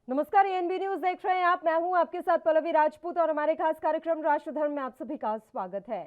नमस्कार, ANB news देख रहे हैं आप। मैं हूं आपके साथ पल्लवी राजपूत और हमारे खास कार्यक्रम राष्ट्रधर्म में आप सभी का स्वागत है।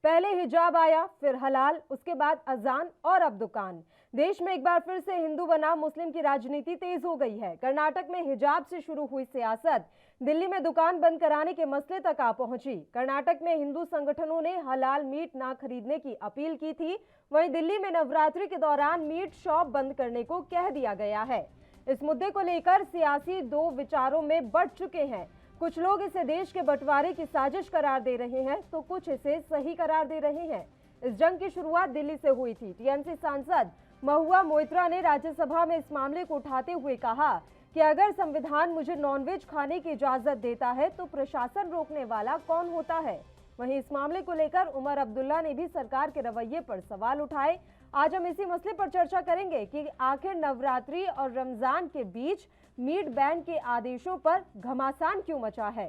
पहले हिजाब आया, फिर हलाल, उसके बाद अजान और अब दुकान। देश में एक बार फिर से हिंदू बनाम मुस्लिम की राजनीति तेज हो गई है। कर्नाटक में हिजाब से शुरू हुई सियासत दिल्ली में दुकान बंद कराने के मसले तक आ पहुंची। कर्नाटक में हिंदू संगठनों ने हलाल मीट ना खरीदने की अपील की थी, वहीं दिल्ली में नवरात्रि के दौरान मीट शॉप बंद करने को कह दिया गया है। इस मुद्दे को लेकर सियासी दो विचारों में बढ़ चुके हैं। कुछ लोग इसे देश के बंटवारे की साजिश करार दे रहे हैं, तो कुछ इसे सही करार दे रहे हैं। इस जंग की शुरुआत दिल्ली से हुई थी। टीएमसी सांसद महुआ मोइत्रा ने राज्यसभा में इस मामले को उठाते हुए कहा कि अगर संविधान मुझे नॉनवेज खाने की इजाजत देता है तो प्रशासन रोकने वाला कौन होता है। वहीं इस मामले को लेकर उमर अब्दुल्ला ने भी सरकार के रवैये पर सवाल उठाए। आज हम इसी मसले पर चर्चा करेंगे कि आखिर नवरात्रि और रमजान के बीच मीट बैन के आदेशों पर घमासान क्यों मचा है।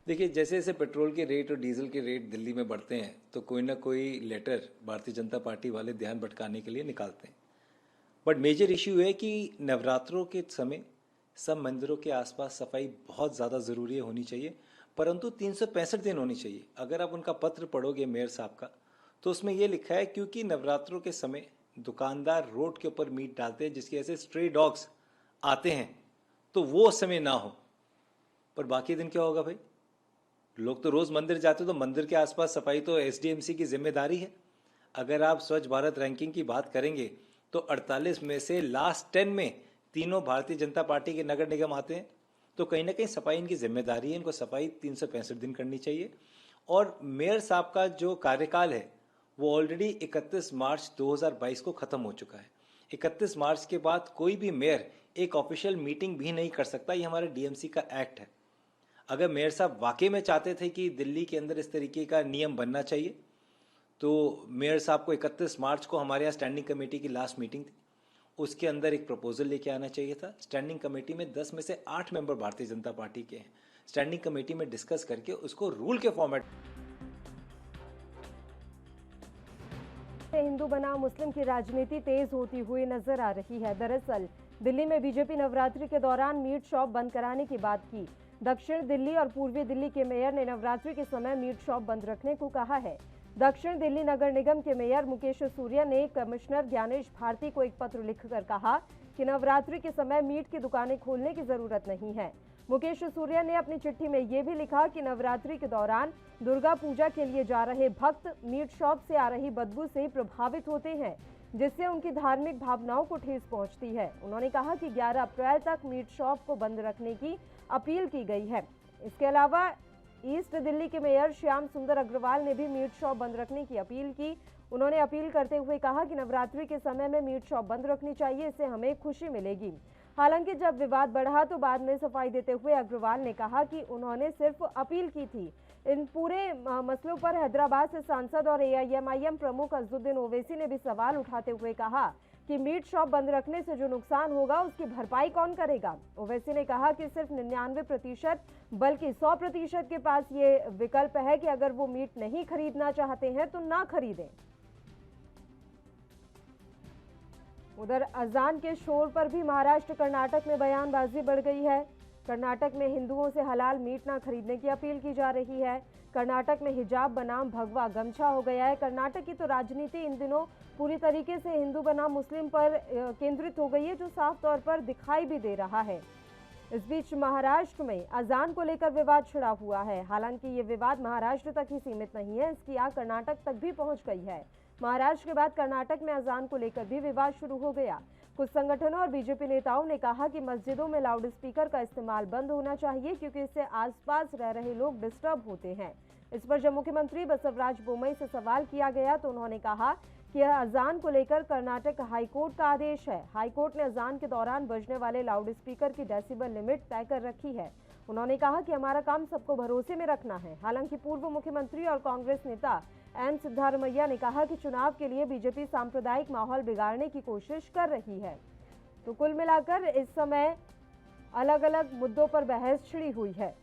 देखिए, जैसे जैसे पेट्रोल के रेट और डीजल के रेट दिल्ली में बढ़ते हैं तो कोई ना कोई लेटर भारतीय जनता पार्टी वाले ध्यान भटकाने के लिए निकालते हैं। बट मेजर इश्यू है कि नवरात्रों के समय सब मंदिरों के आसपास सफाई बहुत ज़्यादा ज़रूरी होनी चाहिए, परंतु 365 दिन होनी चाहिए। अगर आप उनका पत्र पढ़ोगे मेयर साहब का, तो उसमें यह लिखा है क्योंकि नवरात्रों के समय दुकानदार रोड के ऊपर मीट डालते हैं जिसकी वजह से स्ट्रे डॉग्स आते हैं, तो वो समय ना हो। पर बाकी दिन क्या होगा भाई? लोग तो रोज़ मंदिर जाते, तो मंदिर के आसपास सफाई तो एसडीएमसी की जिम्मेदारी है। अगर आप स्वच्छ भारत रैंकिंग की बात करेंगे तो 48 में से लास्ट 10 में तीनों भारतीय जनता पार्टी के नगर निगम आते हैं। तो कहीं ना कहीं सफाई इनकी जिम्मेदारी है, इनको सफाई 365 दिन करनी चाहिए। और मेयर साहब का जो कार्यकाल है वो ऑलरेडी 31 मार्च 2022 को ख़त्म हो चुका है। 31 मार्च के बाद कोई भी मेयर एक ऑफिशियल मीटिंग भी नहीं कर सकता, ये हमारे डीएमसी का एक्ट है। अगर मेयर साहब वाकई में चाहते थे कि दिल्ली के अंदर इस तरीके का नियम बनना चाहिए, तो मेयर साहब को 31 मार्च को हमारे यहाँ स्टैंडिंग कमेटी की लास्ट मीटिंग थी, उसके अंदर एक प्रपोजल लेके आना चाहिए था। स्टैंडिंग कमेटी में 10 में से 8 मेंबर भारतीय जनता पार्टी के हैं। स्टैंडिंग कमेटी में डिस्कस करके उसको रूल के फॉर्मेट। हिंदू बनाम मुस्लिम की राजनीति तेज होती हुई नजर आ रही है। दरअसल दिल्ली में बीजेपी नवरात्रि के दौरान मीट शॉप बंद कराने की बात की। दक्षिण दिल्ली और पूर्वी दिल्ली के मेयर ने नवरात्रि के समय मीट शॉप बंद रखने को कहा है। दक्षिण दिल्ली नगर निगम के मेयर मुकेश सूर्या ने कमिश्नर ज्ञानेश भारती को एक पत्र लिखकर कहा कि नवरात्रि के समय मीट की दुकानें खोलने की जरूरत नहीं है। मुकेश सूर्या ने अपनी चिट्ठी में ये भी लिखा कि नवरात्रि के दौरान दुर्गा पूजा के लिए जा रहे भक्त मीट शॉप से आ रही बदबू से प्रभावित होते हैं, जिससे उनकी धार्मिक भावनाओं को ठेस पहुंचती है। उन्होंने कहा कि 11 अप्रैल तक मीट शॉप को बंद रखने की अपील की गई है। इसके अलावा ईस्ट दिल्ली के मेयर श्याम सुंदर अग्रवाल ने भी मीट शॉप बंद रखने की अपील की। उन्होंने अपील करते हुए कहा कि नवरात्रि के समय में मीट शॉप बंद रखनी चाहिए, इससे हमें खुशी मिलेगी। हालांकि जब विवाद बढ़ा तो बाद में सफाई देते हुए अग्रवाल ने कहा कि उन्होंने सिर्फ अपील की थी। इन पूरे मसलों पर हैदराबाद से सांसद और एआईएमआईएम प्रमुख अजदुद्दीन ओवैसी ने भी सवाल उठाते हुए कहा कि मीट शॉप बंद रखने से जो नुकसान होगा उसकी भरपाई कौन करेगा। ओवैसी ने कहा कि सिर्फ 99% बल्कि 100% के पास ये विकल्प है कि अगर वो मीट नहीं खरीदना चाहते हैं तो ना खरीदें। उधर अजान के शोर पर भी महाराष्ट्र कर्नाटक में बयानबाजी बढ़ गई है। कर्नाटक में हिंदुओं से हलाल मीट ना खरीदने की अपील की जा रही है। कर्नाटक में हिजाब बनाम भगवा गमछा हो गया है। कर्नाटक की तो राजनीति इन दिनों पूरी तरीके से हिंदू बनाम मुस्लिम पर केंद्रित हो गई है, जो साफ तौर पर दिखाई भी दे रहा है। इस बीच महाराष्ट्र में अजान को लेकर विवाद छिड़ा हुआ है। हालांकि ये विवाद महाराष्ट्र तक ही सीमित नहीं है, इसकी आग कर्नाटक तक भी पहुंच गई है। महाराष्ट्र के बाद कर्नाटक में अजान को लेकर भी विवाद शुरू हो गया। कुछ संगठनों और बीजेपी नेताओं ने कहा कि मस्जिदों में लाउड स्पीकर का इस्तेमाल बंद होना चाहिए, क्योंकि इससे आसपास रह रहे लोग डिस्टर्ब होते हैं। इस पर जब मुख्यमंत्री बसवराज बोम्मई से सवाल किया गया तो उन्होंने कहा कि अजान को लेकर कर्नाटक हाईकोर्ट का आदेश है। हाईकोर्ट ने अजान के दौरान बजने वाले लाउड स्पीकर की डेसिबल लिमिट तय कर रखी है। उन्होंने कहा कि हमारा काम सबको भरोसे में रखना है। हालांकि पूर्व मुख्यमंत्री और कांग्रेस नेता एन सिद्धारमैया ने कहा कि चुनाव के लिए बीजेपी सांप्रदायिक माहौल बिगाड़ने की कोशिश कर रही है। तो कुल मिलाकर इस समय अलग अलग मुद्दों पर बहस छिड़ी हुई है।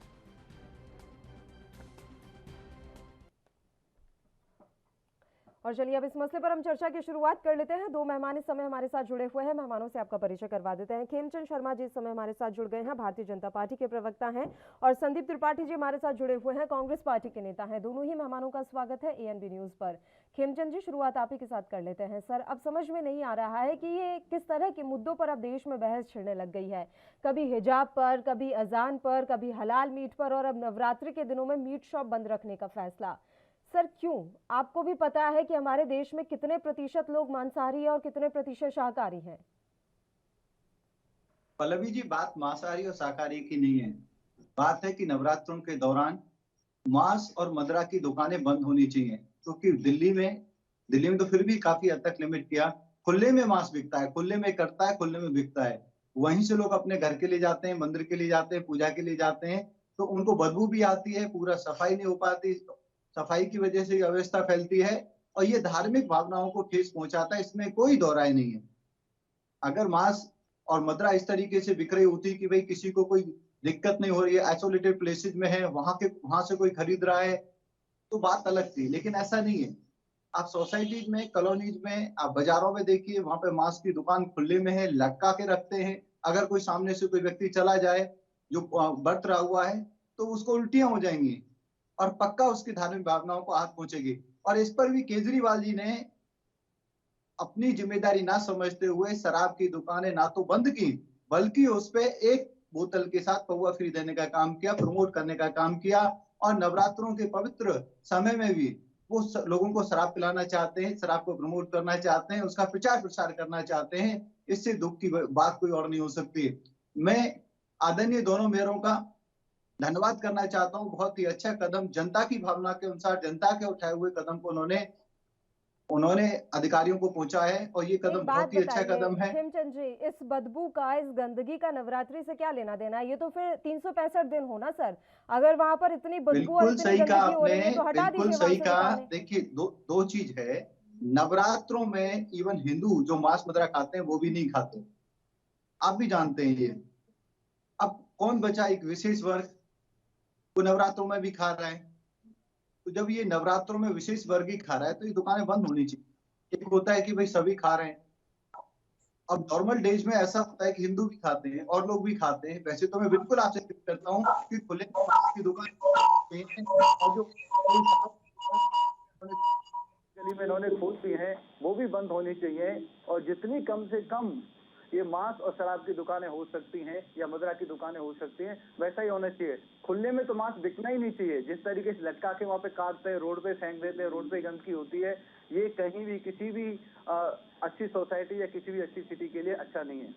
और चलिए अब इस मसले पर हम चर्चा की शुरुआत कर लेते हैं। दो मेहमान इस समय हमारे साथ जुड़े हुए हैं। मेहमानों से आपका परिचय करवा देते हैं। खेमचंद शर्मा जी इस समय हमारे साथ जुड़ गए हैं, भारतीय जनता पार्टी के प्रवक्ता हैं, और संदीप त्रिपाठी जी हमारे साथ जुड़े हुए हैं, कांग्रेस पार्टी के नेता हैं। दोनों ही मेहमानों का स्वागत है एएनबी न्यूज पर। खेमचंद जी, शुरुआत आप ही के साथ कर लेते हैं। सर, अब समझ में नहीं आ रहा है कि ये किस तरह के मुद्दों पर अब देश में बहस छिड़ने लग गई है। कभी हिजाब पर, कभी अजान पर, कभी हलाल मीट पर, और अब नवरात्रि के दिनों में मीट शॉप बंद रखने का फैसला। सर, क्यों? आपको भी पता है कि हमारे देश में कितने प्रतिशत लोग मांसाहारी और कितने प्रतिशत शाकाहारी हैं। पल्लवी जी, बात मांसाहारी और शाकाहारी की नहीं है। बात है कि नवरात्रों के दौरान मांस और मदिरा की दुकानें बंद होनी चाहिए, क्योंकि दिल्ली में तो फिर भी काफी हद तक लिमिट किया। खुले में मांस बिकता है, खुले में कटता है, खुले में बिकता है। वहीं से लोग अपने घर के लिए जाते हैं, मंदिर के लिए जाते हैं, पूजा के लिए जाते हैं, तो उनको बदबू भी आती है, पूरा सफाई नहीं हो पाती, सफाई की वजह से अव्यवस्था फैलती है और ये धार्मिक भावनाओं को ठेस पहुंचाता है। इसमें कोई दो राय नहीं है। अगर मांस और मदिरा इस तरीके से बिक रही होती कि भाई किसी को कोई दिक्कत नहीं हो रही है, आइसोलेटेड प्लेसेस में है, वहां से कोई खरीद रहा है, तो बात अलग थी। लेकिन ऐसा नहीं है। आप सोसाइटीज में, कॉलोनीज में, आप बाजारों में देखिए, वहां पे मांस की दुकान खुले में है, लटका के रखते हैं। अगर कोई सामने से कोई व्यक्ति चला जाए जो बर्त रहा हुआ है, तो उसको उल्टियां हो जाएंगी और पक्का उसकी धार्मिक भावनाओं को हाथ पहुंचेगी। और इस पर भी केजरीवाल जी ने अपनी जिम्मेदारी ना समझते हुए शराब की दुकानें ना तो बंद की, बल्कि उस पे एक बोतल के साथ पौवा फ्री देने का काम किया, प्रमोट करने का काम किया। और नवरात्रों के पवित्र समय में भी वो लोगों को शराब पिलाना चाहते हैं, शराब को प्रमोट करना चाहते हैं, उसका प्रचार प्रसार करना चाहते हैं। इससे दुख की बात कोई और नहीं हो सकती। मैं आदरणीय दोनों मेयरों का धन्यवाद करना चाहता हूँ। बहुत ही अच्छा कदम, जनता की भावना के अनुसार, जनता के उठाए हुए कदम को उन्होंने अधिकारियों को पहुंचा है, और ये कदम बहुत ही अच्छा कदम है। खेमचंद जी, इस बदबू का, इस गंदगी का नवरात्रि से क्या लेना देना है? ये तो फिर 365 दिन हो ना सर। अगर वहां पर इतनी बदबू और इतनी गंदगी हो रही है तो हटा दीजिए वहां से दुकानें। देखिए, दो चीज है। नवरात्रों में इवन हिंदू जो मांस मदिरा खाते हैं वो भी नहीं खाते, आप भी जानते हैं ये। अब कौन बचा? एक विशेष वर्ग, वो नवरात्रों में भी खा रहा है। तो जब ये नवरात्रों में विशेष वर्ग ही खा रहा है तो ये दुकानें बंद होनी चाहिए। एक होता है कि भाई सभी खा रहे हैं, अब नॉर्मल डेज में ऐसा होता है कि हिंदू भी खाते हैं और लोग भी खाते हैं। वैसे तो मैं बिल्कुल आपसे करता हूँ कि खुले की दुकान और जो गली में इन्होंने खोल दी है वो भी बंद होनी चाहिए। और जितनी कम से कम ये मांस और शराब की दुकानें हो सकती हैं या मदिरा की दुकानें हो सकती हैं, वैसा ही होना चाहिए। खुले में तो मांस बिकना ही नहीं चाहिए। जिस तरीके से लटका के वहां पे काटते हैं, रोड पे फेंक देते हैं, रोड पे गंदगी होती है, ये कहीं भी किसी भी अच्छी सोसाइटी या किसी भी अच्छी सिटी के लिए अच्छा नहीं है।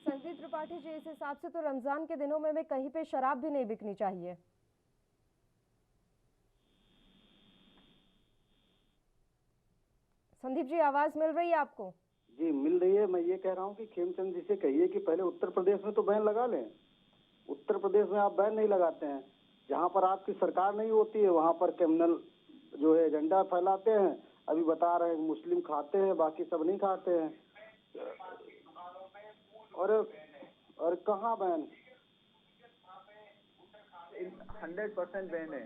संदीप त्रिपाठी जी, इस हिसाब से तो रमजान के दिनों में कहीं पे शराब भी नहीं बिकनी चाहिए। संदीप जी, आवाज मिल रही है आपको? जी मिल रही है। मैं ये कह रहा हूँ कि खेमचंद जी से कहिए कि पहले उत्तर प्रदेश में तो बैन लगा लें। उत्तर प्रदेश में आप बैन नहीं लगाते हैं। जहाँ पर आपकी सरकार नहीं होती है वहाँ पर क्रिमिनल जो है एजेंडा फैलाते हैं। अभी बता रहे हैं मुस्लिम खाते हैं, बाकी सब नहीं खाते हैं। और कहाँ बैन? 100% बैन है।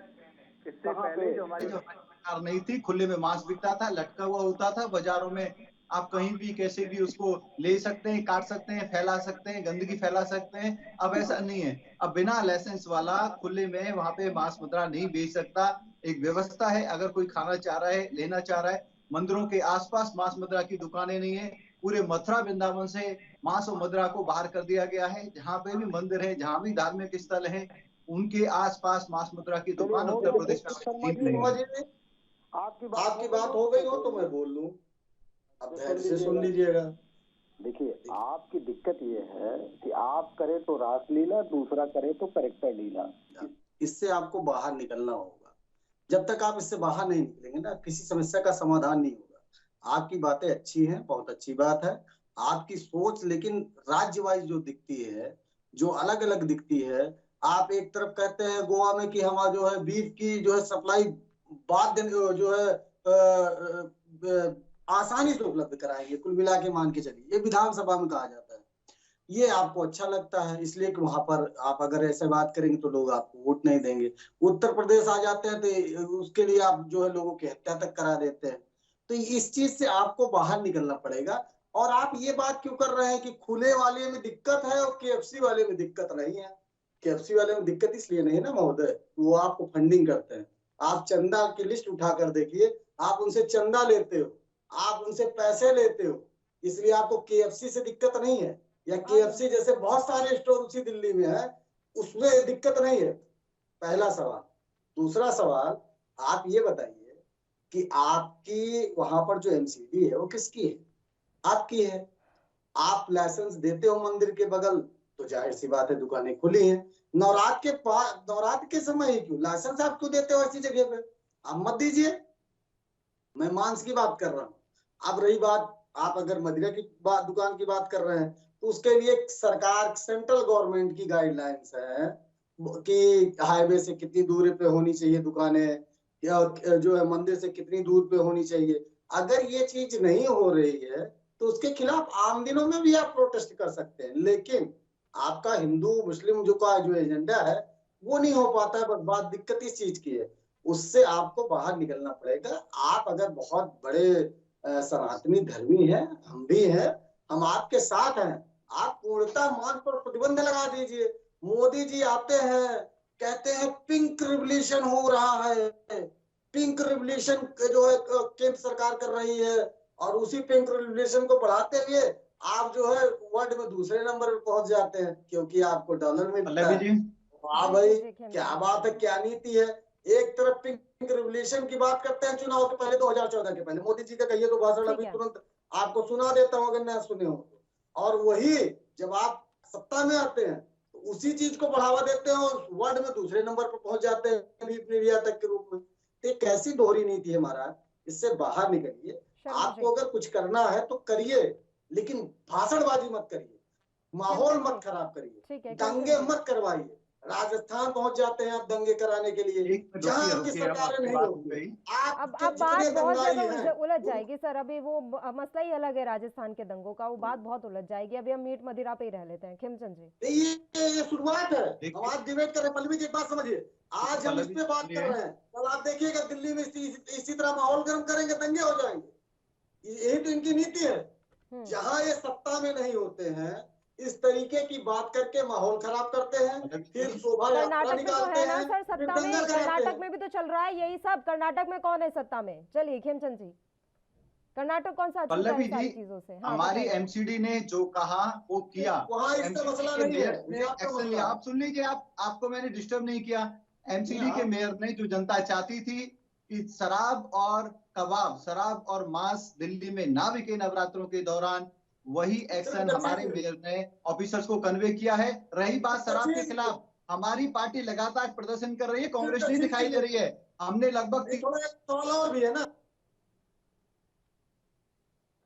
इससे पहले जो हमारी सरकार नहीं थी, खुले में मांस बिकता था, लटका हुआ होता था बाजारों में। आप कहीं भी कैसे भी उसको ले सकते हैं, काट सकते हैं, फैला सकते हैं, गंदगी फैला सकते हैं। अब ऐसा नहीं है। अब बिना लाइसेंस वाला खुले में वहां पे मांस मदिरा नहीं बेच सकता। एक व्यवस्था है, अगर कोई खाना चाह रहा है, लेना चाह रहा है। मंदिरों के आसपास मांस मदिरा की दुकानें नहीं है। पूरे मथुरा वृंदावन से मांस और मदिरा को बाहर कर दिया गया है। जहाँ पे भी मंदिर है, जहाँ भी धार्मिक स्थल है, उनके आसपास मांस मदिरा की दुकान उत्तर प्रदेश में। आपकी बात हो गई हो तो मैं बोल लूं, अब ध्यान से सुन लीजिएगा। देखिए, आपकी दिक्कत ये है कि आप करे तो रासलीला, दूसरा करे तो कैरेक्टर लीला। इससे आपको बाहर निकलना होगा। जब तक आप इससे बाहर नहीं निकलेंगे ना, किसी समस्या का समाधान नहीं होगा। आपकी बातें अच्छी हैं, बहुत अच्छी बात है आपकी सोच, लेकिन राज्य वाइज जो दिखती है, जो अलग अलग दिखती है। आप एक तरफ कहते हैं गोवा में कि हमारा जो है बीफ की जो है सप्लाई बाद दिन जो है आसानी से उपलब्ध कराएंगे, कुल मिला के मान के चलिए। ये विधानसभा में कहा जाता है। ये आपको अच्छा लगता है इसलिए कि वहां पर आप अगर ऐसे बात करेंगे तो लोग आपको वोट नहीं देंगे। उत्तर प्रदेश आ जाते हैं तो उसके लिए आप जो है लोगों की हत्या तक करा देते हैं। तो इस चीज से आपको बाहर निकलना पड़ेगा। और आप ये बात क्यों कर रहे हैं कि खुले वाले में दिक्कत है और केएफसी वाले में दिक्कत नहीं है? केएफसी वाले में दिक्कत इसलिए नहीं ना महोदय, वो आपको फंडिंग करते हैं। आप चंदा की लिस्ट उठाकर देखिए, आप उनसे चंदा लेते हो, आप उनसे पैसे लेते हो, इसलिए आपको केएफसी से दिक्कत नहीं है, या केएफसी जैसे बहुत सारे स्टोर उसी दिल्ली में है, उसमें दिक्कत नहीं है। पहला सवाल। दूसरा सवाल, आप ये बताइए कि आपकी वहां पर जो एमसीडी है वो किसकी है? आपकी है। आप लाइसेंस देते हो मंदिर के बगल, तो जाहिर सी बात है दुकानें खुली हैं। नवरात्र के समय ही क्यों लाइसेंस आप क्यों देते हो ऐसी जगह पे? आप मत दीजिए। मैं मांस की बात कर रहा हूँ। अब रही बात, आप अगर मदिरा की दुकान की बात कर रहे हैं, तो उसके लिए सरकार, सेंट्रल गवर्नमेंट की गाइडलाइंस है कि हाईवे से कितनी दूरी पे होनी चाहिए दुकानें, या जो है मंदिर से कितनी दूर पे होनी चाहिए। अगर ये चीज नहीं हो रही है तो उसके खिलाफ आम दिनों में भी आप प्रोटेस्ट कर सकते हैं, लेकिन आपका हिंदू मुस्लिम जो एजेंडा है वो नहीं हो पाता है। बस बात दिक्कत इस चीज की है, उससे आपको बाहर निकलना पड़ेगा। आप अगर बहुत बड़े सनातनी धर्मी हैं, हम भी हैं, हम आपके साथ हैं, आप पूर्णतः मार्ग पर प्रतिबंध लगा दीजिए। मोदी जी आते हैं, कहते हैं पिंक रिवॉल्यूशन हो रहा है, पिंक रिवॉल्यूशन जो है केंद्र सरकार कर रही है, और उसी पिंक रिवॉल्यूशन को बढ़ाते हुए आप जो है वर्ल्ड में दूसरे नंबर पे पहुंच जाते हैं, क्योंकि आपको डॉलर में मिलता है। वाह भाई, क्या बात है, क्या नीति है। एक तरफ पिंक रिवॉल्यूशन की बात करते हैं चुनाव के पहले, 2014 के पहले मोदी जी का कहिए तो भाषण अभी तुरंत आपको सुना देता हूँ अगर ना सुने हो, और वही जब आप सत्ता में आते हैं तो उसी चीज को बढ़ावा देते हैं और वर्ल्ड में दूसरे नंबर पर पहुंच जाते हैं मीडिया तक के रूप में। तो कैसी दोहरी नीति है महाराज, इससे बाहर निकलिए। आपको अगर कुछ करना है तो करिए, लेकिन भाषणबाजी मत करिए, माहौल मत खराब करिए, दंगे मत करवाइए। राजस्थान पहुंच जाते हैं आप दंगे कराने के लिए, जहां आपकी सरकार नहीं होगी। अब बात बहुत ज्यादा उलझ जाएगी सर। अभी वो मसला ही अलग है राजस्थान के दंगों का, वो बात बहुत उलझ जाएगी। अभी हम मीट मदिरा पे ही रह लेते हैं। खिमचंद जी, ये शुरुआत है, हम आज डिबेट कर रहे हैं। पल्लवी जी एक बात समझिए, आज हम इस पे बात कर रहे हैं, कल आप देखिएगा दिल्ली में इसी तरह माहौल गर्म करेंगे, दंगे हो जाएंगे। यही तो इनकी नीति है। जहां ये सत्ता में नहीं होते हैं, इस तरीके की बात करके माहौल खराब करते हैं, फिर शोभा यात्रा निकालते हैं। सर सत्ता में कर्नाटक में भी तो चल रहा है यही सब। कर्नाटक में कौन है सत्ता में? चलिए खिमचंद जी, कर्नाटक कौन सा पल्लवी जी, चीजों से? हमारी एमसीडी ने जो कहा वो किया, वहाँ इसका मसला नहीं है। आप सुन लीजिए, आपको मैंने डिस्टर्ब नहीं किया। एमसीडी के मेयर ने जो जनता चाहती थी कि शराब और मांस दिल्ली में ना बिके नवरात्रों के दौरान, वही एक्शन हमारे मेयर ने ऑफिसर्स को कन्वे किया है। रही बात शराब के खिलाफ, हमारी पार्टी लगातार प्रदर्शन कर रही है, कांग्रेस नहीं दिखाई दे रही है। हमने लगभग भी है ना,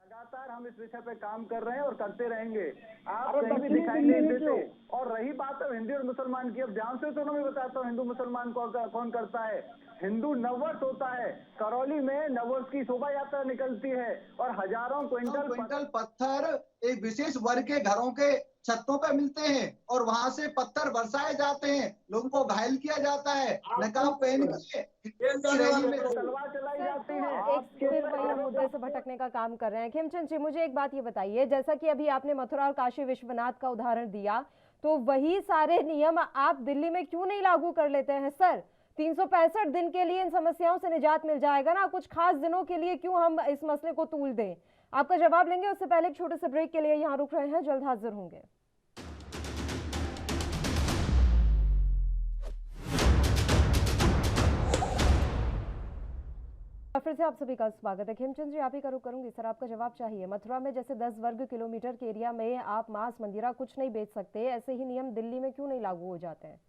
लगातार हम इस विषय पे काम कर रहे हैं और करते रहेंगे। आप कहीं भी दिखाई नहीं देते। और रही बात है हिंदू और मुसलमान की, अब ध्यान से सुनो, मैं बताता हूँ हिंदू मुसलमान कौन करता है। हिंदू नववर्ष होता है, करौली में नववर्ष की शोभा यात्रा निकलती है और हजारों क्विंटल पत्थर एक विशेष वर्ग के घरों के छतों पर मिलते हैं और वहां से पत्थर बरसाए जाते हैं, लोगों को घायल किया जाता है, नकाब पहन के तलवार चलाई जाती है। फिर वही मुद्दे से भटकने का काम कर रहे हैं। खिमचंद जी, मुझे एक बात ये बताइए, जैसा कि अभी आपने मथुरा और काशी विश्वनाथ का उदाहरण दिया, तो वही सारे नियम आप दिल्ली में क्यों नहीं लागू कर लेते हैं सर? 365 दिन के लिए इन समस्याओं से निजात मिल जाएगा ना, कुछ खास दिनों के लिए क्यों हम इस मसले को तूल दें? आपका जवाब लेंगे, उससे पहले एक छोटे से ब्रेक के लिए यहाँ रुक रहे हैं, जल्द हाजिर होंगे। फिर से आप सभी का स्वागत है। खिमचंद जी, आप ही का रुख करूंगी सर, आपका जवाब चाहिए। मथुरा में जैसे 10 वर्ग किलोमीटर के एरिया में आप मांस मंदिरा कुछ नहीं बेच सकते, ऐसे ही नियम दिल्ली में क्यों नहीं लागू हो जाते हैं?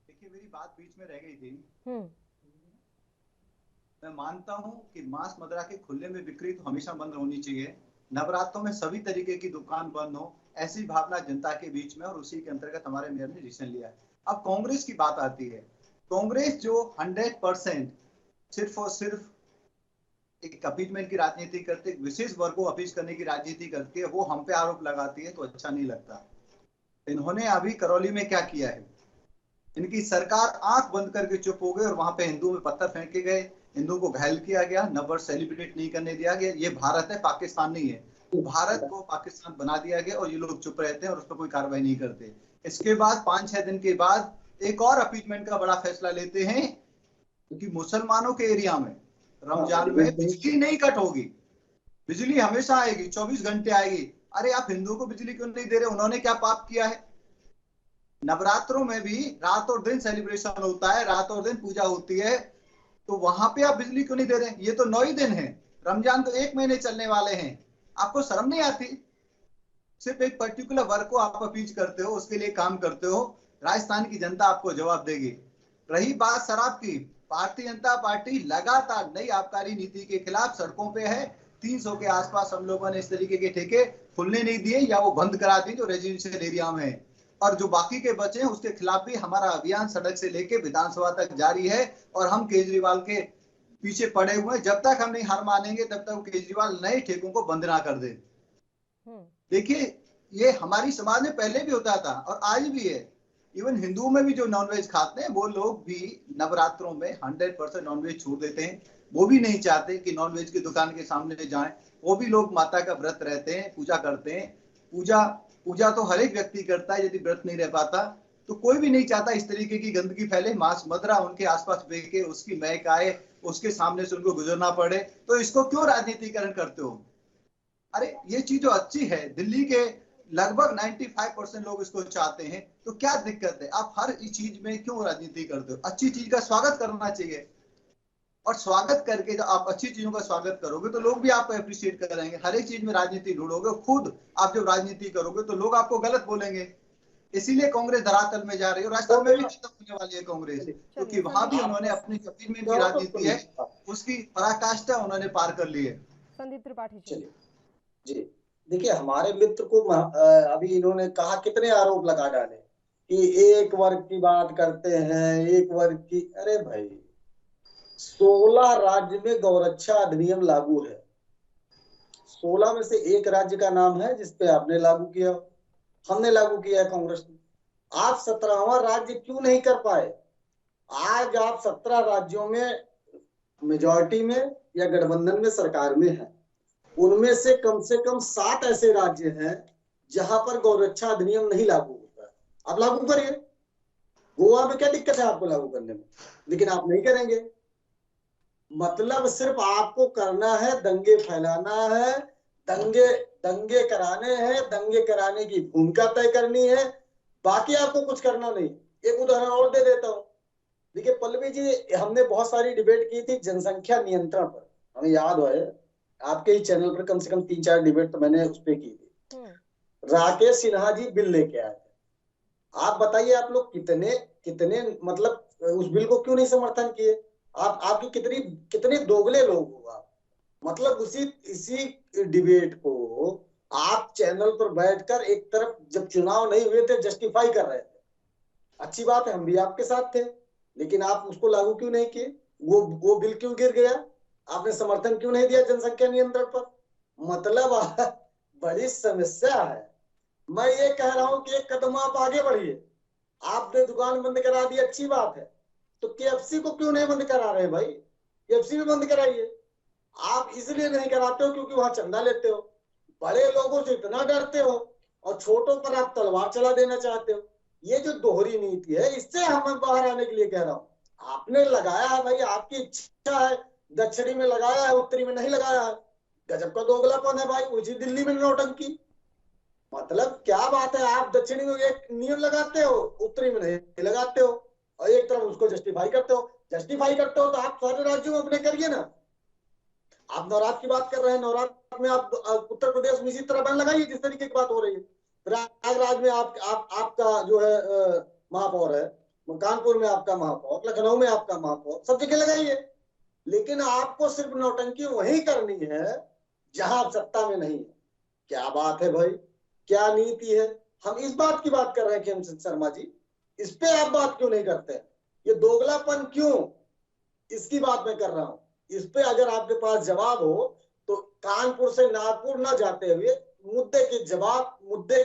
देखिए, मेरी बात बीच में रह गई थी। मैं मानता हूं कि मांस मदिरा के खुले में बिक्री तो हमेशा बंद होनी चाहिए। नवरात्रों में सभी तरीके की दुकान बंद हो, ऐसी भावना जनता के बीच में, और उसी के अंतर्गत हमारे मेयर ने डिसीजन लिया है। अब कांग्रेस की बात आती है। कांग्रेस जो 100% सिर्फ और सिर्फ एक अपीजमेंट की राजनीति करती है, विशेष वर्ग को अपीज करने की राजनीति करती है, वो हम पे आरोप लगाती है, तो अच्छा नहीं लगता। इन्होंने अभी करौली में क्या किया है, इनकी सरकार आंख बंद करके चुप हो गई और वहां पे हिंदुओं में पत्थर फेंके गए, हिंदुओं को घायल किया गया, नववर्ष सेलिब्रेट नहीं करने दिया गया। ये भारत है, पाकिस्तान नहीं है। भारत को पाकिस्तान बना दिया गया और ये लोग चुप रहते हैं और उस पर कोई कार्रवाई नहीं करते। इसके बाद 5-6 दिन के बाद एक और अपीजमेंट का बड़ा फैसला लेते हैं, क्योंकि मुसलमानों के एरिया में रमजान में बिजली नहीं कट होगी, बिजली हमेशा आएगी, 24 घंटे आएगी। अरे आप हिंदुओं को बिजली क्यों नहीं दे रहे? उन्होंने क्या पाप किया है? नवरात्रों में भी रात और दिन सेलिब्रेशन होता है, रात और दिन पूजा होती है, तो वहां पे आप बिजली क्यों नहीं दे रहे? ये तो 9 ही दिन है, रमजान तो 1 महीने चलने वाले हैं। आपको शर्म नहीं आती? सिर्फ एक पर्टिकुलर वर्ग को आप अपीज करते हो, उसके लिए काम करते हो। राजस्थान की जनता आपको जवाब देगी। रही बात शराब की, भारतीय जनता पार्टी लगातार नई आबकारी नीति के खिलाफ सड़कों पे है। 300 के आसपास हम लोगों ने इस तरीके के ठेके खुलने नहीं दिए या वो बंद करा दिए जो रेजिडेंशियल एरिया में है, और जो बाकी के बचे हैं उसके खिलाफ भी हमारा अभियान सड़क से लेके विधानसभा तक जारी है। और हम केजरीवाल के पीछे पड़े हुए हैं। जब तक हम नहीं हार मानेंगे तब तक केजरीवाल नए ठेकों को बंद ना कर दे। देखिए, ये हमारी समाज में पहले भी होता था और आज भी है। इवन हिंदुओं में भी जो नॉनवेज खाते हैं वो लोग भी नवरात्रों में 100% नॉनवेज छोड़ देते हैं। वो भी नहीं चाहते कि नॉनवेज की दुकान के सामने जाएं। वो भी लोग माता का व्रत रहते हैं, पूजा करते हैं। पूजा तो हर एक व्यक्ति करता है, यदि व्रत नहीं रह पाता तो कोई भी नहीं चाहता इस तरीके की गंदगी फैले, मांस मदिरा उनके आसपास बेचे, उसकी महक आए, उसके सामने से उनको गुजरना पड़े। तो इसको क्यों राजनीतिकरण करते हो? अरे ये चीज जो अच्छी है, दिल्ली के लगभग 95% लोग इसको चाहते हैं, तो क्या दिक्कत है? आप हर चीज में क्यों राजनीति करते हो? अच्छी चीज का स्वागत करना चाहिए, और स्वागत करके जब आप अच्छी चीजों का स्वागत करोगे तो लोग भी आपको अप्रिशिएट करेंगे। हर एक चीज में राजनीति ढूंढोगे, खुद आप जब राजनीति करोगे तो लोग आपको गलत बोलेंगे। इसीलिए कांग्रेस धरातल में जा रही है, और राजस्थान में भी खत्म होने वाली है कांग्रेस, क्योंकि वहां भी उन्होंने अपनी अपील में भी राजनीति है, उसकी पराकाष्ठा उन्होंने पार कर ली है। संदीप त्रिपाठी जी, देखिए हमारे मित्र को अभी इन्होंने कहा, कितने आरोप लगा डाले कि एक वर्ग की बात करते हैं, एक वर्ग की। अरे भाई, 16 राज्य में गौरक्षा अधिनियम लागू है। 16 में से एक राज्य का नाम है जिसपे आपने लागू किया, हमने लागू किया है कांग्रेस ने। आप 17वां राज्य क्यों नहीं कर पाए? आज आप 17 राज्यों में मेजॉरिटी में या गठबंधन में सरकार में है, उनमें से कम 7 ऐसे राज्य हैं जहां पर गौरक्षा अधिनियम नहीं लागू होता है। आप लागू करिए। गोवा में क्या दिक्कत है आपको लागू करने में? लेकिन आप नहीं करेंगे। मतलब सिर्फ आपको करना है, दंगे फैलाना है, दंगे कराने हैं, दंगे कराने की भूमिका तय करनी है, बाकी आपको कुछ करना नहीं। एक उदाहरण और दे देता हूं। देखिए पल्लवी जी, हमने बहुत सारी डिबेट की थी जनसंख्या नियंत्रण पर, हमें याद है आपके ही चैनल पर कम से कम 3-4 डिबेट तो मैंने उस पर की थी। राकेश सिन्हा जी बिल लेके आए थे। आप बताइए, आप लोग कितने मतलब उस बिल को क्यों नहीं समर्थन किए? आपकी कितने दोगले लोग हो आप। मतलब इसी डिबेट को आप चैनल पर बैठकर एक तरफ जब चुनाव नहीं हुए थे जस्टिफाई कर रहे थे। अच्छी बात है, हम भी आपके साथ थे, लेकिन आप उसको लागू क्यों नहीं किए? वो बिल क्यों गिर गया? आपने समर्थन क्यों नहीं दिया जनसंख्या नियंत्रण पर? मतलब बड़ी समस्या है। मैं ये कह रहा हूं कि एक कदम आप आगे बढ़िए। आपने दुकान बंद करा दी, अच्छी बात है, तो केएफसी को क्यों नहीं बंद करा रहे भाई? केएफसी भी बंद कराइए। आप इसलिए नहीं कराते हो क्योंकि वहां चंदा लेते हो, बड़े लोगों से इतना डरते हो, और छोटों पर आप तलवार चला देना चाहते हो। ये जो दोहरी नीति है, इससे हम बाहर आने के लिए कह रहा हूँ। आपने लगाया है भाई, आपकी इच्छा है, दक्षिणी में लगाया है, उत्तरी में नहीं लगाया है। गजब का दोगलापन है भाई। उसी दिल्ली में नौटंकी, मतलब क्या बात है? आप दक्षिणी में एक नियम लगाते हो, उत्तरी में नहीं लगाते हो, और एक तरफ उसको जस्टिफाई करते हो। तो आप सारे राज्यों में अपने करिए ना। आप नवरात्र की बात कर रहे हैं, नवरात्र में आप उत्तर प्रदेश में इसी तरह बैन लगाइए जिस तरीके की बात हो रही है। प्रयागराज में आपका जो है महापौर है, कानपुर में आपका महापौर, लखनऊ में आपका महापौर, सब जगह लगाइए। लेकिन आपको सिर्फ नौटंकी वही करनी है जहां आप सत्ता में नहीं है। क्या बात है भाई, क्या नीति है? हम इस बात की बात कर रहे हैं कि हम शर्मा जी, इस पे आप बात क्यों नहीं करते? ये दोगलापन क्यों, इसकी बात मैं कर रहा हूं। इस पे अगर आपके पास जवाब हो तो कानपुर से नागपुर ना जाते हुए मुद्दे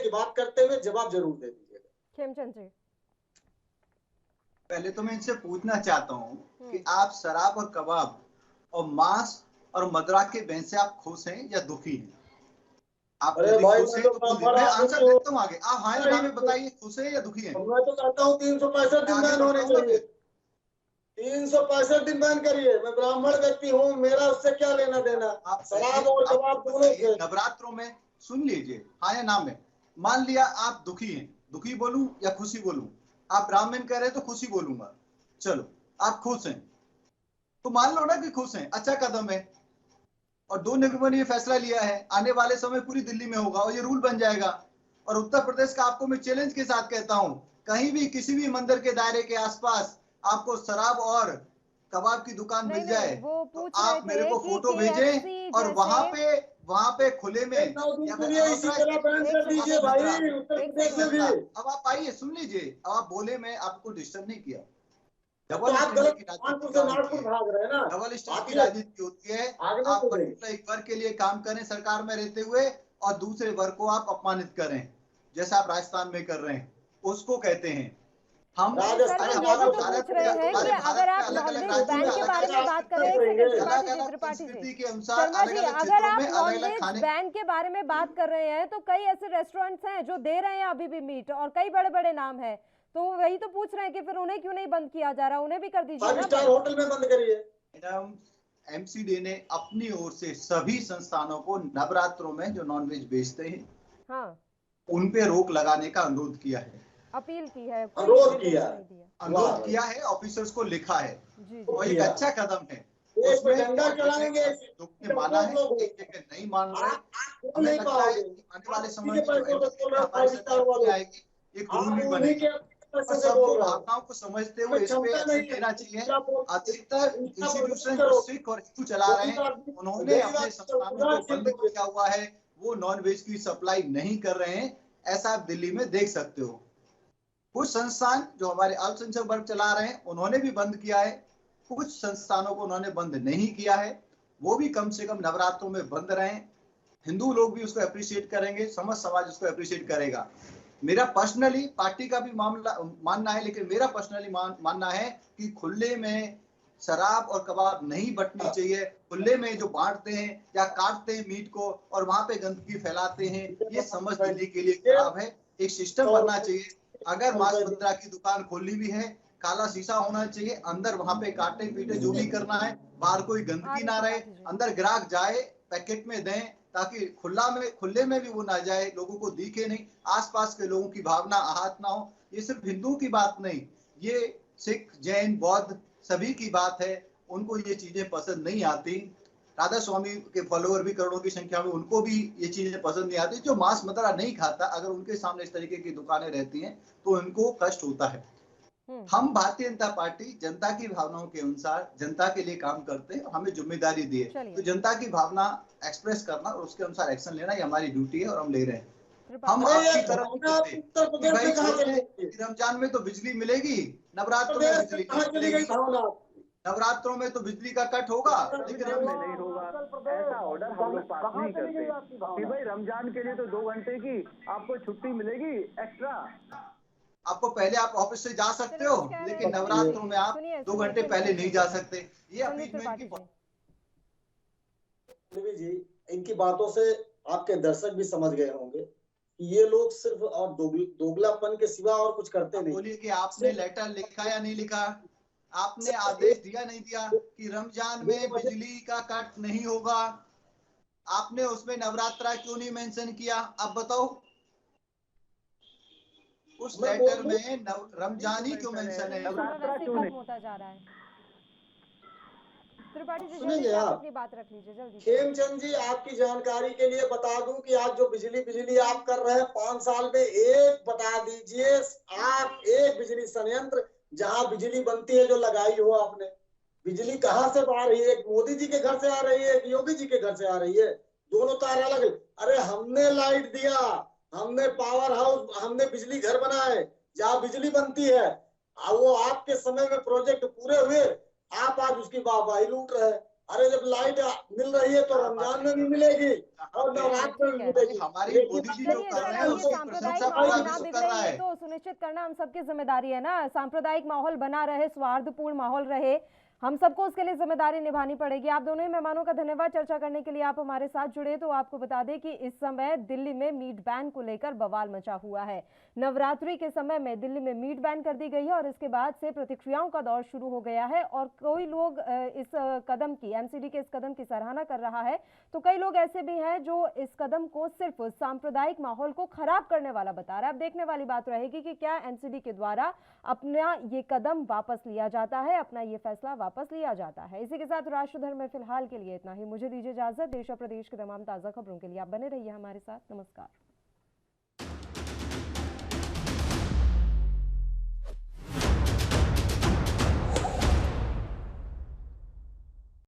की बात करते हुए जवाब जरूर दे दीजिएगा। खेमचंद जी, पहले तो मैं इनसे पूछना चाहता हूँ कि आप शराब और कबाब और मांस और मदिरा के बैन से आप खुश हैं या दुखी हैं? आप अरे यदि भाई, खुश मैं हैं तो तो ब्राह्मण मैं आदमी आंसर हूँ। देता हूँ आगे। आप हाँ या ना में बताइए, खुश हैं या दुखी हैं? मैं तो कहता हूँ 365 दिन आगे बैन होने बढ़ता हूँ चाहिए। 365 दिन बैन करिए। मैं ब्राह्मण व्यक्ति हूँ, मेरा उससे क्या लेना देना? आप शराब और कबाब दोनों से। नवरात्रों में सुन लीजिए, हाँ या ना में। मान लिया आप दुखी हैं, दुखी बोलूं या खुशी बोलूं? आप ब्राह्मण कह रहे हैं तो खुशी बोलूंगा। चलो, आप खुश हैं तो मान लो ना कि खुश हैं, अच्छा कदम है। और 2 नवंबर ने ये फैसला लिया है, आने वाले समय पूरी दिल्ली में होगा और ये रूल बन जाएगा। और उत्तर प्रदेश का आपको मैं चैलेंज के साथ कहता हूं, कहीं भी किसी भी मंदिर के दायरे के आसपास आपको शराब और कबाब की दुकान मिल जाए वो तो पूछ रहे आप मेरे थे को कि फोटो KFC भेजें और वहां पे खुले में या फिर इसी तरह बैन कर दीजिए भाई, उत्तर प्रदेश में भी। अब आप आइए, सुन लीजिए। अब आप बोले, मैं आपको डिस्टर्ब नहीं किया। तो डबल आप स्टैंडर्ड गलत की कानपुर राजनीति से नागपुर भाग रहे हैं ना। डबल स्टैंडर्ड की आगे राजनीति होती है। आगे आप नहीं पर्टिकुलर एक वर्ग के लिए काम करें सरकार में रहते हुए और दूसरे वर्ग को आप अपमानित करें, जैसे आप राजस्थान में कर रहे हैं, उसको कहते हैं हम। सर, वो ये भी तो पूछ रहे हैं कि अगर आप नॉनवेज बैन के बारे में बात कर रहे हैं, एक सेकंड त्रिपाठी जी, शर्मा जी, अगर आप नॉनवेज बैन के बारे में बात कर रहे हैं तो कई ऐसे रेस्टोरेंट्स हैं जो दे रहे हैं अभी भी मीट, और कई बड़े बड़े नाम है, तो वही तो पूछ रहे हैं कि फिर उन्हें क्यों नहीं बंद किया जा रहा, उन्हें भी कर दीजिए ना। 5 स्टार होटल में बंद करिए। मैडम, एमसीडी ने अपनी ओर से सभी संस्थानों को नवरात्रों में जो नॉनवेज बेचते हैं, हाँ, उन पे रोक लगाने का अनुरोध किया है, अपील की है, अनुरोध किया है, ऑफिसर्स को लिखा है। वो एक अच्छा कदम है। उसमें झंडा चलाएंगे, माना है, एक जगह नहीं मान रहे। हमें लगता है कि आने वाले समय में हमारी सरकार आएगी, एक रूल भी बनेगा। सबको भावनाओं को समझते हुए इस पे एक्शन लेना चाहिए। अधिकतर इंस्टीट्यूशन जो सिख और हिंदू चला रहे हैं, उन्होंने अपने संस्थानों को बंद किया हुआ है, वो नॉन वेज की सप्लाई नहीं कर रहे हैं। ऐसा आप दिल्ली में देख सकते हो। कुछ संस्थान जो हमारे अल्पसंख्यक वर्ग चला रहे हैं, उन्होंने भी बंद किया है। कुछ संस्थानों को उन्होंने बंद नहीं किया है, वो भी कम से कम नवरात्रों में बंद रहे। हिंदू लोग भी उसको अप्रिशिएट करेंगे, समझ समाज उसको अप्रिशिएट करेगा। मेरा पर्सनली पार्टी का भी मानना है, लेकिन मेरा पर्सनली मानना है कि खुले में शराब और कबाब नहीं बंटनी चाहिए। खुले में जो बांटते हैं या काटते हैं मीट को और वहां पे गंदगी फैलाते हैं, ये समझ दिल्ली के लिए खराब है। एक सिस्टम बनना चाहिए। अगर मांस मदिरा की दुकान खोली भी है, काला शीशा होना चाहिए, अंदर वहां पे काटे पीटे जो भी करना है, बाहर कोई गंदगी ना रहे, अंदर ग्राहक जाए पैकेट में दें, ताकि खुले में भी वो ना जाए, लोगों को दिखे नहीं, आसपास के लोगों की भावना आहत ना हो। ये सिर्फ हिंदुओं की बात नहीं, ये सिख, जैन, बौद्ध सभी की बात है। उनको ये चीजें पसंद नहीं आती। राधा स्वामी के फॉलोअर भी करोड़ों की संख्या में, उनको भी ये चीजें पसंद नहीं आती। जो मांस मदिरा नहीं खाता, अगर उनके सामने इस तरीके की दुकानें रहती हैं तो उनको कष्ट होता है। हम भारतीय जनता पार्टी जनता की भावनाओं के अनुसार जनता के लिए काम करते हैं। हमें जिम्मेदारी दी है तो जनता की भावना एक्सप्रेस करना और उसके अनुसार एक्शन लेना, ये हमारी ड्यूटी है और हम ले रहे हैं। हम आपकी तरफ रमजान में तो बिजली मिलेगी, नवरात्रों में बिजली नहीं मिलेगी। नवरात्रों में तो बिजली का कट होगा, लेकिन नहीं होगा। ऐसा ऑर्डर हम लोग पास नहीं करते कि भाई रमजान के लिए तो 2 घंटे की आपको छुट्टी मिलेगी एक्स्ट्रा। आपको पहले आप ऑफिस से जा सकते हो, लेकिन नवरात्रों में आप 2 घंटे पहले नहीं जा सकते। ये जी, इनकी बातों से आपके दर्शक भी समझ गए होंगे कि ये लोग सिर्फ और दोगलापन के सिवा और कुछ करते नहीं। बोलिए कि आपने लेटर लिखा या नहीं लिखा, आपने आदेश दिया नहीं दिया कि रमजान में बिजली का कट नहीं होगा, आपने उसमें नवरात्रा क्यों नहीं मेंशन किया? आप बताओ, उस लेटर में रमजान ही क्यों मेंशन है? नवरात्रा क्यों नहीं होता जा रहा है? सुनेंगे आप अपनी बात रख लीजिए जल्दी। खेमचंद जी, आपकी जानकारी के लिए बता दूं कि आज जो बिजली आप कर रहे हैं, 5 साल में एक बता दीजिए आप, एक बिजली संयंत्र जहां बिजली बनती है जो लगाई हो आपने। बिजली कहाँ से आ रही है? एक मोदी जी के घर से आ रही है, एक योगी जी के घर से आ रही है, दोनों तार अलग। अरे हमने लाइट दिया, हमने पावर हाउस, हमने बिजली घर बनाए जहाँ बिजली बनती है। वो आपके समय में प्रोजेक्ट पूरे हुए, आप आज उसकी वाहवाही लूट रहे हैं। अरे जब लाइट मिल रही है तो रमजान में भी मिलेगी और नवरात्र में भी मिलेगी। हमारी मोदी जी जो कर रहे हैं उसकी प्रशंसा पूरा विश्व कर रहा है। तो सुनिश्चित करना हम सबकी जिम्मेदारी है ना, सांप्रदायिक माहौल बना रहे, सौहार्दपूर्ण माहौल रहे, हम सबको उसके लिए जिम्मेदारी निभानी पड़ेगी। आप दोनों ही मेहमानों का धन्यवाद चर्चा करने के लिए आप हमारे साथ जुड़े। तो आपको बता दें कि इस समय दिल्ली में मीट बैन को लेकर बवाल मचा हुआ है। नवरात्रि के समय में दिल्ली में मीट बैन कर दी गई है और इसके बाद से प्रतिक्रियाओं का दौर शुरू हो गया है और कोई लोग इस कदम की, एमसीडी के इस कदम की सराहना कर रहा है, तो कई लोग ऐसे भी हैं जो इस कदम को सिर्फ सांप्रदायिक माहौल को खराब करने वाला बता रहा है। अब देखने वाली बात रहेगी कि क्या एमसीडी के द्वारा अपना ये कदम वापस लिया जाता है, अपना ये फैसला वापस लिया जाता है। इसी के साथ राष्ट्रधर्म में फिलहाल के लिए इतना ही। मुझे दीजिए इजाजत। देश और प्रदेश के तमाम ताजा खबरों के लिए आप बने रहिए हमारे साथ। नमस्कार।